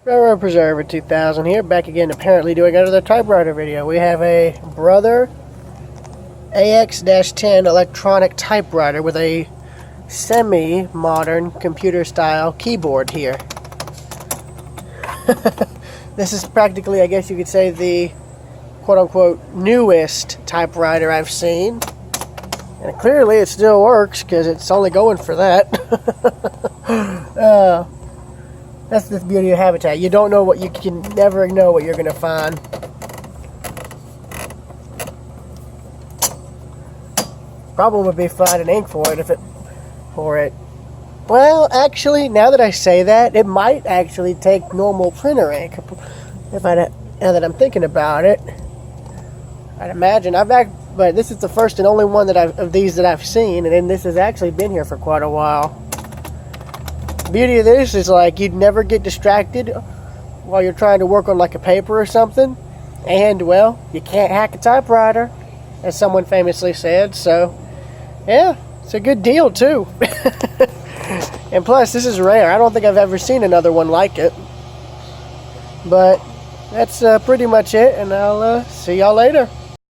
Railroad Preserver 2000 here, back again apparently doing another typewriter video. We have a Brother AX-10 electronic typewriter with a semi-modern computer-style keyboard here. This is practically, I guess you could say, the quote-unquote newest typewriter I've seen. And clearly it still works because it's only going for that. That's the beauty of Habitat. You don't know what you can never know what you're going to find. Problem would be finding ink for it. Well, actually, now that I say that, it might actually take normal printer ink. Now that I'm thinking about it, I'd imagine but this is the first and only one of these that I've seen, and then this has actually been here for quite a while. The beauty of this is, like, you'd never get distracted while you're trying to work on like a paper or something, and well, you can't hack a typewriter, as someone famously said. So yeah, it's a good deal too. And plus, this is rare. I don't think I've ever seen another one like it. But that's pretty much it, and I'll see y'all later.